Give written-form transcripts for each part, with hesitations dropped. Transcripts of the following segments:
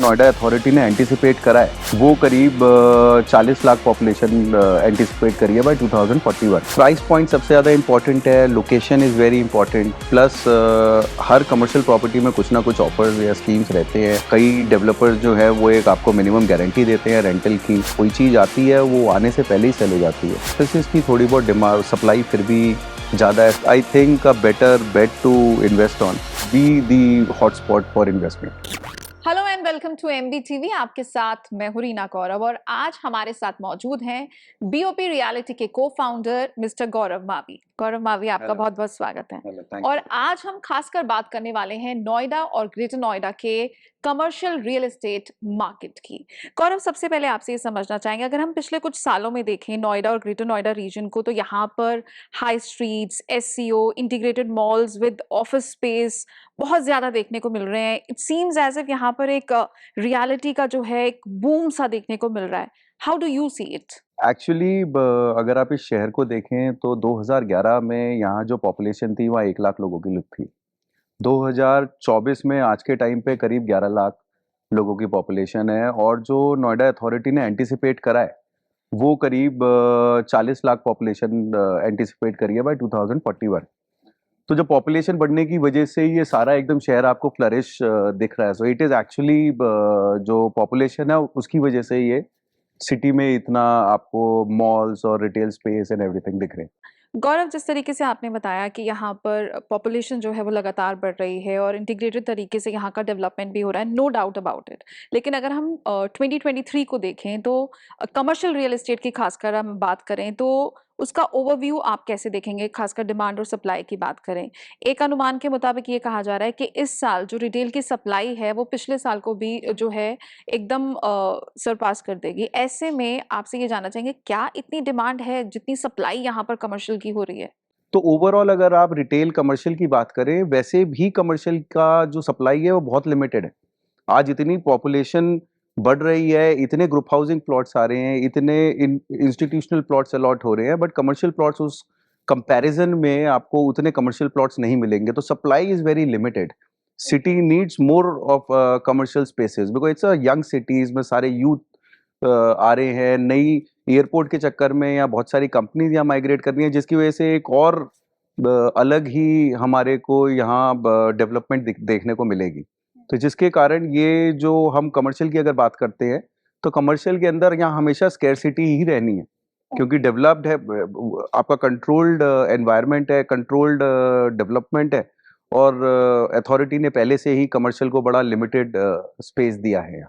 Noida authority ने anticipate करा है वो करीब 40 लाख पॉपुलेशन एंटिसिपेट करी है बाय 2041। प्राइस पॉइंट सबसे ज़्यादा इंपॉर्टेंट है, location is very important, plus हर कमर्शियल प्रॉपर्टी में कुछ ना कुछ ऑफर्स या स्कीम्स रहते हैं। कई डेवलपर्स जो है वो एक आपको मिनिमम गारंटी देते हैं रेंटल की, कोई चीज़ आती है वो आने से पहले ही सेल हो जाती है। तो इसकी थोड़ी बहुत डिमांड सप्लाई फिर भी ज़्यादा है। I think a better bet to invest on be the hotspot for investment. Hello and welcome to MB TV. आपके साथ मैं हूं रीना गौरव और आज हमारे साथ मौजूद हैं बीओपी रियलिटी के को-फाउंडर मिस्टर गौरव मावी। गौरव मावी, आपका बहुत बहुत स्वागत है। और आज हम खासकर बात करने वाले हैं नोएडा और ग्रेटर नोएडा के कमर्शियल रियल एस्टेट मार्केट की। गौरव, सबसे पहले आपसे ये समझना चाहेंगे, अगर हम पिछले कुछ सालों में देखें नोएडा और ग्रेटर नोएडा रीजन को, तो यहाँ पर high streets, SCO, integrated malls with office space बहुत ज्यादा देखने को मिल रहे हैं। इट सीम्स एज इफ यहाँ पर एक रियलिटी का जो है एक बूम सा देखने को मिल रहा है। How do you see it? Actually अगर आप इस शहर को देखें तो 2011 में यहाँ जो पॉपुलेशन थी वहाँ 1 लाख लोगों की थी। 2024 में आज के टाइम पे करीब 11 लाख लोगों की पॉपुलेशन है, और जो नोएडा अथॉरिटी ने एंटिसिपेट करा है वो करीब 40 लाख पॉपुलेशन एंटिसिपेट करी है बाय 2041। तो जो पॉपुलेशन बढ़ने की वजह से ये सारा एकदम शहर आपको फ्लरिश दिख रहा है। सो इट इज़ एक्चुअली जो पॉपुलेशन है उसकी वजह से ये सिटी में इतना आपको मॉल्स और रिटेल स्पेस एंड एवरीथिंग दिख रहे हैं। गौरव, जिस तरीके से आपने बताया कि यहाँ पर पॉपुलेशन जो है वो लगातार बढ़ रही है और इंटीग्रेटेड तरीके से यहाँ का डेवलपमेंट भी हो रहा है, नो डाउट अबाउट इट। लेकिन अगर हम 2023 को देखें तो कमर्शियल रियल एस्टेट की खासकर हम बात करें तो उसका ओवरव्यू आप कैसे देखेंगे? खासकर डिमांड और सप्लाई की बात करें, एक अनुमान के मुताबिक ये कहा जा रहा है कि इस साल जो रिटेल की सप्लाई है वो पिछले साल को भी जो है एकदम सरपास कर देगी। ऐसे में आपसे ये जानना चाहेंगे, क्या इतनी डिमांड है जितनी सप्लाई यहाँ पर कमर्शियल की हो रही है? तो ओवरऑल अगर आप रिटेल कमर्शियल की बात करें, वैसे भी कमर्शियल का जो सप्लाई है वो बहुत लिमिटेड है। आज इतनी पॉपुलेशन बढ़ रही है, इतने ग्रुप हाउसिंग प्लॉट्स आ रहे हैं, इतने इंस्टीट्यूशनल प्लॉट्स अलॉट हो रहे हैं, बट कमर्शियल प्लॉट्स उस कंपैरिजन में आपको उतने कमर्शियल प्लॉट्स नहीं मिलेंगे। तो supply is very limited. City needs more of commercial spaces because it's a young city. इसमें सारे यूथ आ रहे हैं, नई एयरपोर्ट के चक्कर में या बहुत सारी कंपनीज यहाँ माइग्रेट कर रही हैं, जिसकी वजह से एक और अलग ही हमारे को यहाँ डेवलपमेंट देखने को मिलेगी। तो जिसके कारण ये जो हम कमर्शियल की अगर बात करते हैं तो कमर्शियल के अंदर यहाँ हमेशा स्केर्सिटी ही रहनी है, क्योंकि डेवलप्ड है, आपका कंट्रोल्ड एनवायरनमेंट है, कंट्रोल्ड डेवलपमेंट है, और अथॉरिटी ने पहले से ही कमर्शियल को बड़ा लिमिटेड स्पेस दिया है।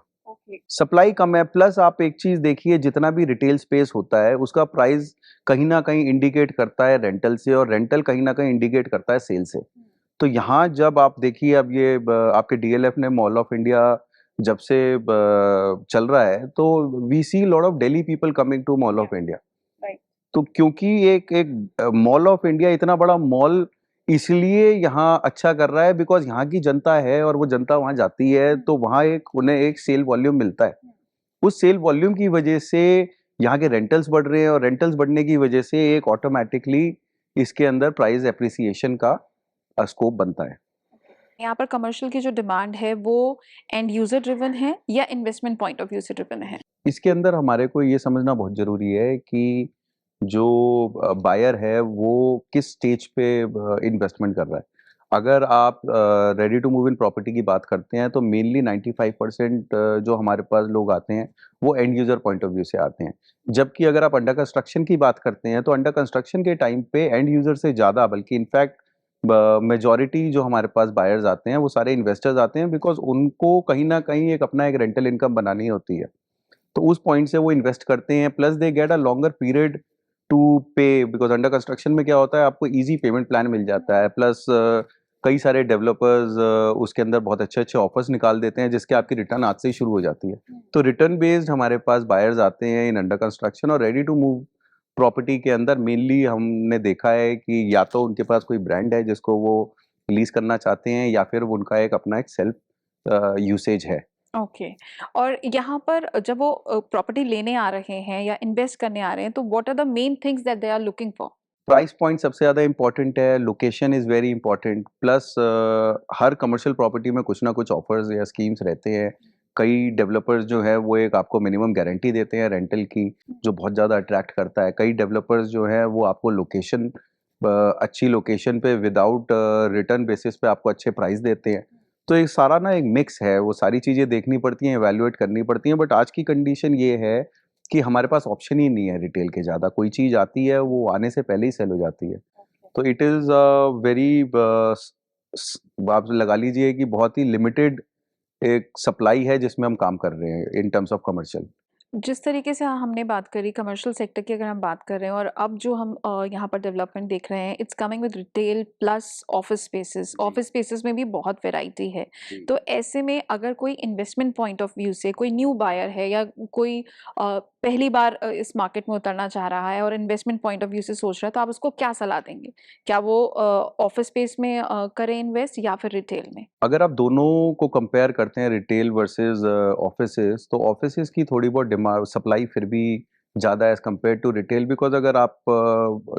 सप्लाई कम है, प्लस आप एक चीज देखिए, जितना भी रिटेल स्पेस होता है उसका प्राइस कहीं ना कहीं इंडिकेट करता है रेंटल से, और रेंटल कहीं ना कहीं इंडिकेट करता है सेल से। तो यहाँ जब आप देखिए, अब ये आपके डीएलएफ ने मॉल ऑफ इंडिया जब से चल रहा है, तो we see lot of Delhi people coming to mall of India. तो क्योंकि एक एक मॉल ऑफ इंडिया इतना बड़ा मॉल इसलिए यहाँ अच्छा कर रहा है बिकॉज यहाँ की जनता है और वो जनता वहाँ जाती है, तो वहाँ एक उन्हें एक सेल वॉल्यूम मिलता है। उस सेल वॉल्यूम की वजह से यहाँ के रेंटल्स बढ़ रहे हैं, और रेंटल्स बढ़ने की वजह से एक ऑटोमेटिकली इसके अंदर प्राइस एप्रिसिएशन का स्कोप बनता है। यहाँ पर कमर्शियल की जो डिमांड है वो एंड यूजर ड्रिवन है या इन्वेस्टमेंट पॉइंट ऑफ व्यू से ड्रिवन है? इसके अंदर हमारे को ये समझना बहुत ज़रूरी है कि जो बायर है वो किस स्टेज पे इन्वेस्टमेंट कर रहा है। अगर आप ready to move in property की बात करते हैं तो मेनली 95% जो हमारे पास लोग आते हैं वो end user point of view से आते हैं। जबकि अगर आप अंडर कंस्ट्रक्शन की बात करते हैं तो अंडर कंस्ट्रक्शन के टाइम पे एंड यूज़र से ज़्यादा, बल्कि इनफैक्ट मेजॉरिटी जो हमारे पास बायर्स आते हैं वो सारे इन्वेस्टर्स आते हैं, बिकॉज उनको कहीं ना कहीं एक अपना एक रेंटल इनकम बनानी होती है। तो उस पॉइंट से वो इन्वेस्ट करते हैं, plus they get a longer period to pay, because under construction में क्या होता है, आपको इजी पेमेंट प्लान मिल जाता है, प्लस कई सारे डेवलपर्स उसके अंदर बहुत अच्छे अच्छे ऑफर्स निकाल देते हैं जिसके आपकी रिटर्न आज से ही शुरू हो जाती है। तो रिटर्न बेस्ड हमारे पास बायर्स आते हैं इन अंडर कंस्ट्रक्शन, और रेडी टू मूव प्रॉपर्टी के अंदर मेनली हमने देखा है कि या तो उनके पास कोई ब्रांड है जिसको वो लीज करना चाहते हैं, या फिर उनका एक अपना एक सेल्फ यूसेज है। ओके। और यहाँ पर जब वो प्रॉपर्टी लेने आ रहे हैं या इन्वेस्ट करने आ रहे हैं, तो what are the main things that they are looking for? Price point सबसे ज़्यादा इंपॉर्टेंट है, location is very important, plus हर कमर्शियल प्रॉपर्टी में कुछ ना कुछ ऑफर्स या स्कीम्स रहते हैं। कई डेवलपर्स जो है वो एक आपको मिनिमम गारंटी देते हैं रेंटल की, जो बहुत ज़्यादा अट्रैक्ट करता है। कई डेवलपर्स जो है वो आपको लोकेशन, अच्छी लोकेशन पे विदाउट रिटर्न बेसिस पे आपको अच्छे प्राइस देते हैं। तो ये सारा ना एक मिक्स है, वो सारी चीज़ें देखनी पड़ती हैं, इवैल्यूएट करनी पड़ती हैं। बट आज की कंडीशन ये है कि हमारे पास ऑप्शन ही नहीं है रिटेल के ज़्यादा। कोई चीज़ आती है वो आने से पहले ही सेल हो जाती है। तो इट इज़ वेरी आप लगा लीजिए कि बहुत ही लिमिटेड एक सप्लाई है जिसमें हम काम कर रहे हैं इन टर्म्स ऑफ कमर्शियल। जिस तरीके से हमने बात करी कमर्शियल सेक्टर की, अगर हम बात कर रहे हैं और अब जो हम यहाँ पर डेवलपमेंट देख रहे हैं, it's coming with retail plus office spaces. Office spaces में भी बहुत वैरायटी है। तो ऐसे में अगर कोई इन्वेस्टमेंट पॉइंट ऑफ व्यू से कोई न्यू बायर है या कोई पहली बार इस मार्केट में उतरना चाह रहा है और इन्वेस्टमेंट पॉइंट ऑफ व्यू से सोच रहा है, तो आप उसको क्या सलाह देंगे? क्या वो ऑफिस स्पेस में करें इन्वेस्ट या फिर रिटेल में? अगर आप दोनों को कंपेयर करते हैं रिटेल वर्सेस ऑफिसेज, तो ऑफिसेज की थोड़ी बहुत डिमांड सप्लाई फिर भी ज़्यादा है as compare to retail. Because अगर आप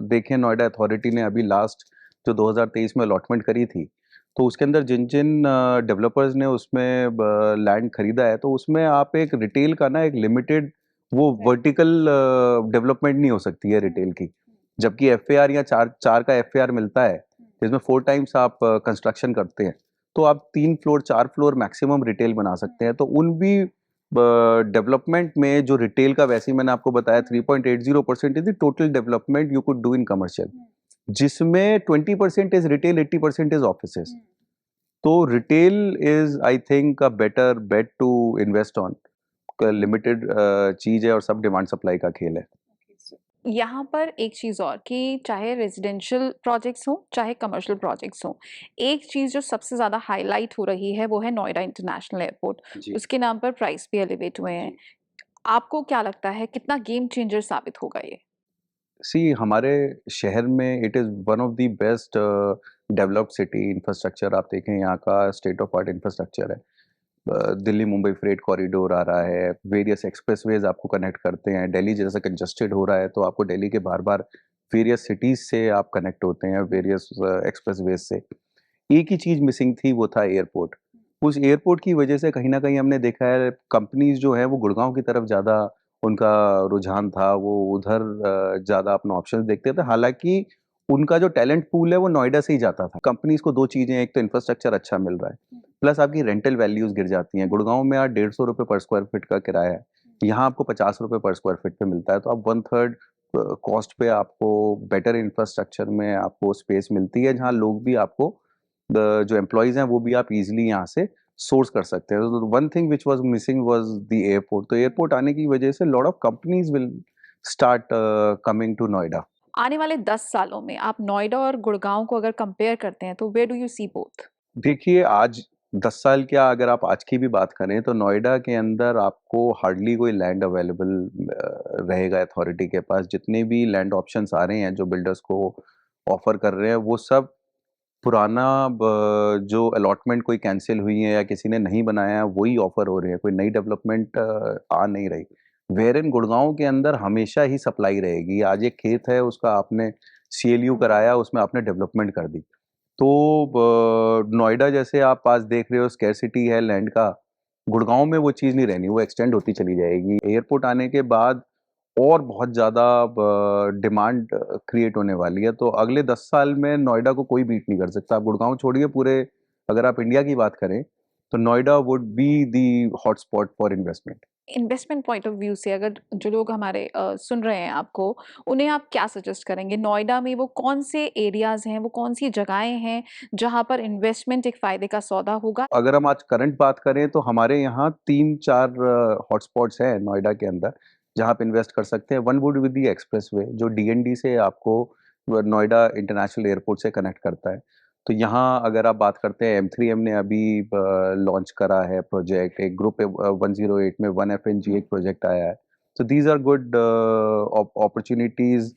देखें, नोएडा अथॉरिटी ने अभी लास्ट जो 2023 में अलॉटमेंट करी थी, तो उसके अंदर जिन-जिन डेवलपर्स ने उसमें ब लैंड खरीदा है, तो उसमें आप एक रिटेल का ना एक लिमिटेड वो वर्टिकल डेवलपमेंट नहीं हो सकती है रिटेल की। जबकि एफएआर या 4 का एफएआर मिलता है, जिसमें 4 टाइम्स आप कंस्ट्रक्शन करते हैं, तो आप 3 फ्लोर 4 फ्लोर मैक्सिमम रिटेल बना सकते हैं। तो उन भी डेवलपमेंट में जो रिटेल का, वैसे ही मैंने आपको बताया 3.80% is the total development you could do in commercial, जिसमें 20% इज रिटेल, 80% इज ऑफिसेस। तो retail is I think a better bet to invest on. Limited चीज है और सब डिमांड सप्लाई का खेल है। यहाँ पर एक चीज़ और कि चाहे रेजिडेंशियल प्रोजेक्ट्स हों, चाहे कमर्शियल प्रोजेक्ट्स हों, एक चीज़ जो सबसे ज़्यादा हाईलाइट हो रही है वो है नोएडा इंटरनेशनल एयरपोर्ट। जी उसके नाम पर प्राइस भी एलिवेट हुए हैं। जी। आपको क्या लगता है कितना गेम चेंजर साबित होगा ये? सी हमारे शहर में it is one of the best developed city. Infrastructure आप देखें, यहाँ का स्टेट ऑफ आर्ट इंफ्रास्ट्रक्चर है। दिल्ली मुंबई फ्रेट कॉरिडोर आ रहा है, वेरियस एक्सप्रेसवेज आपको कनेक्ट करते हैं। दिल्ली जैसा कंजस्टेड हो रहा है तो आपको दिल्ली के बार बार वेरियस सिटीज़ से आप कनेक्ट होते हैं, वेरियस एक्सप्रेसवेज से। एक ही चीज़ मिसिंग थी, वो था एयरपोर्ट। उस एयरपोर्ट की वजह से कहीं न कहीं हमने देखा है कंपनीज़ जो हैं वो गुड़गाँव की तरफ ज़्यादा उनका रुझान था, वो उधर ज़्यादा अपना ऑप्शंस देखते थे। हालाँकि उनका जो टैलेंट पूल है वो नोएडा से ही जाता था। कंपनीज़ को 2 चीज़ें, एक तो इंफ्रास्ट्रक्चर अच्छा मिल रहा है, प्लस आपकी रेंटल वैल्यूज़ गिर जाती हैं। गुड़गाँव में आज ₹150 पर स्क्वायर फीट का किराया है, यहाँ आपको ₹50 पर स्क्वायर फीट पे मिलता है। तो आप 1/3 कॉस्ट पे आपको बेटर इंफ्रास्ट्रक्चर में आपको स्पेस मिलती है, जहाँ लोग भी आपको जो एम्प्लॉइज़ हैं वो भी आप ईज़िली यहाँ से सोर्स कर सकते हैं। तो one thing which was missing was the airport. तो एयरपोर्ट आने की वजह से lot of companies will start coming to Noida. आने वाले 10 सालों में आप नोएडा और गुड़गाँव को अगर कंपेयर करते हैं, तो where do you see both? देखिए, आज 10 साल क्या, अगर आप आज की भी बात करें तो नोएडा के अंदर आपको हार्डली कोई लैंड अवेलेबल रहेगा अथॉरिटी के पास। जितने भी लैंड ऑप्शंस आ रहे हैं जो बिल्डर्स को ऑफ़र कर रहे हैं, वो सब पुराना जो अलॉटमेंट कोई कैंसल हुई है या किसी ने नहीं बनाया है, वही ऑफ़र हो रहे हैं। कोई नई डेवलपमेंट आ नहीं रही। वेयर इन गुड़गाँव के अंदर हमेशा ही सप्लाई रहेगी। आज एक खेत है, उसका आपने सीएलयू कराया, उसमें आपने डेवलपमेंट कर दी। तो नोएडा जैसे आप आज देख रहे हो स्कैरसिटी है लैंड का, गुड़गाँव में वो चीज़ नहीं रहनी, वो एक्सटेंड होती चली जाएगी। एयरपोर्ट आने के बाद और बहुत ज़्यादा डिमांड क्रिएट होने वाली है। तो अगले 10 साल में नोएडा को कोई बीट नहीं कर सकता। आप गुड़गाँव छोड़िए, पूरे अगर आप इंडिया की बात करें, तो Noida would be the hotspot for investment. Investment point of view से अगर जो लोग हमारे सुन रहे हैं आपको, उन्हें आप क्या सजेस्ट करेंगे? नोएडा में वो कौन-से एरियाज़ हैं, वो कौन-सी जगहें हैं, जहाँ पर इन्वेस्टमेंट एक फ़ायदे का सौदा होगा? अगर हम आज करंट बात करें तो हमारे यहाँ 3-4 हॉटस्पॉट्स हैं नोएडा के अंदर, जहाँ आप इन्वेस्ट कर सकते हैं। One would be the expressway, जो डीएनडी से आपको नोएडा इंटरनेशनल एयरपोर्ट से कनेक्ट करता है। तो यहाँ अगर आप बात करते हैं, M3M ने अभी लॉन्च करा है प्रोजेक्ट, एक ग्रुप 108 में 1FNG एक प्रोजेक्ट आया है। तो these are good opportunities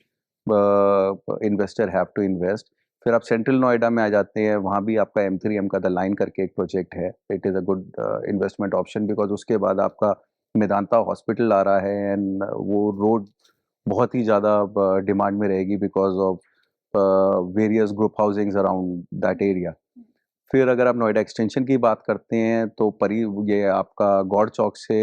investor have to invest. फिर आप सेंट्रल नोएडा में आ जाते हैं, वहाँ भी आपका M3M का द लाइन करके एक प्रोजेक्ट है। It is a good investment option, because उसके बाद आपका मेदांता हॉस्पिटल आ रहा है एंड वो रोड बहुत ही ज़्यादा डिमांड में रहेगी because of various group housings around that area. फिर अगर आप नोएडा एक्सटेंशन की बात करते हैं तो परी ये आपका गौड़ चौक से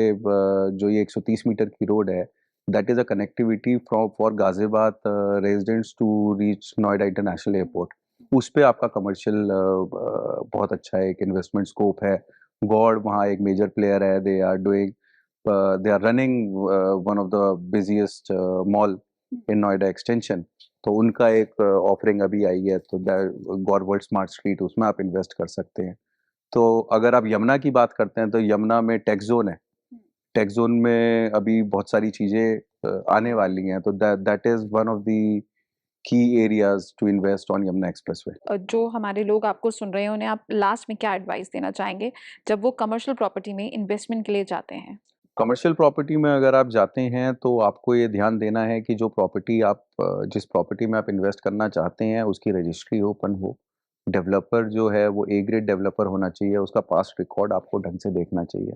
जो ये 130 मीटर की रोड है, that is a connectivity from for Ghaziabad residents to reach Noida international airport. उस पे आपका कमर्शियल बहुत अच्छा एक इन्वेस्टमेंट स्कोप है। गौड़ वहाँ एक मेजर प्लेयर है, they are doing they are running one of the busiest mall in Noida extension. तो उनका एक ऑफरिंग अभी आई है, तो गौर वर्ल्ड स्मार्ट स्ट्रीट, उसमें आप इन्वेस्ट कर सकते हैं। तो अगर आप यमुना की बात करते हैं तो यमुना में टेक जोन है। टेक जोन में अभी बहुत सारी चीज़ें आने वाली हैं, तो that is one of the key areas to invest on Yamuna expressway. जो हमारे लोग आपको सुन रहे हैं उन्हें आप लास्ट में क्या एडवाइस देना चाहेंगे जब वो कमर्शियल प्रॉपर्टी में इन्वेस्टमेंट के लिए जाते हैं? कमर्शियल प्रॉपर्टी में अगर आप जाते हैं तो आपको ये ध्यान देना है कि जो प्रॉपर्टी आप जिस प्रॉपर्टी में आप इन्वेस्ट करना चाहते हैं उसकी रजिस्ट्री ओपन हो। डेवलपर जो है वो ए ग्रेड डेवलपर होना चाहिए, उसका पास्ट रिकॉर्ड आपको ढंग से देखना चाहिए।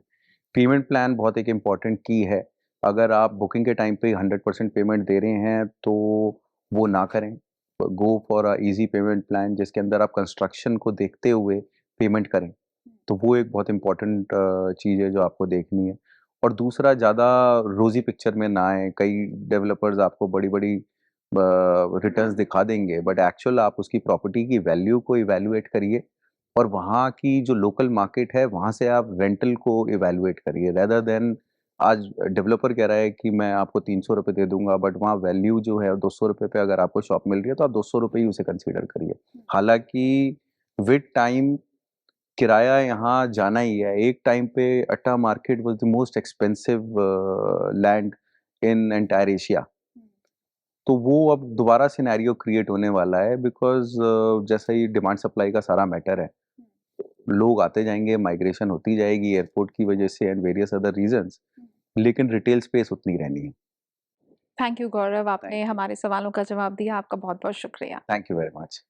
पेमेंट प्लान बहुत एक इम्पॉर्टेंट की है। अगर आप बुकिंग के टाइम पे 100% पेमेंट दे रहे हैं तो वो ना करें। Go for a easy payment plan जिसके अंदर आप कंस्ट्रक्शन को देखते हुए पेमेंट करें। तो वो एक बहुत इम्पोर्टेंट चीज़ है जो आपको देखनी है। और दूसरा, ज़्यादा रोज़ी पिक्चर में ना आएँ। कई डेवलपर्स आपको बड़ी-बड़ी रिटर्न्स दिखा देंगे, बट एक्चुअल आप उसकी प्रॉपर्टी की वैल्यू को इवैल्यूएट करिए और वहाँ की जो लोकल मार्केट है वहाँ से आप रेंटल को इवैल्यूएट करिए, रेदर देन आज डेवलपर कह रहा है कि मैं आपको ₹300 दे दूँगा, बट वहाँ वैल्यू जो है ₹200 पे अगर आपको शॉप मिल रही है तो आप ₹200 ही उसे कंसीडर करिए। हालाँकि विद टाइम किराया यहाँ जाना ही है। एक टाइम पे Atta market was the most expensive land in entire Asia. तो वो अब दोबारा सिनेरियो क्रिएट होने वाला है, बिकॉज़ जैसे ही डिमांड सप्लाई का सारा मैटर है। लोग आते जाएँगे, माइग्रेशन होती जाएगी एयरपोर्ट की वजह से एंड वेरियस अदर रीज़न्स, लेकिन रिटेल स्पेस उतनी रहनी है। थैंक यू गौरव, आपने थैंक यू। हमारे सवालों का जवाब दिया। आपका बहुत बहुत शुक्रिया। Thank you very much.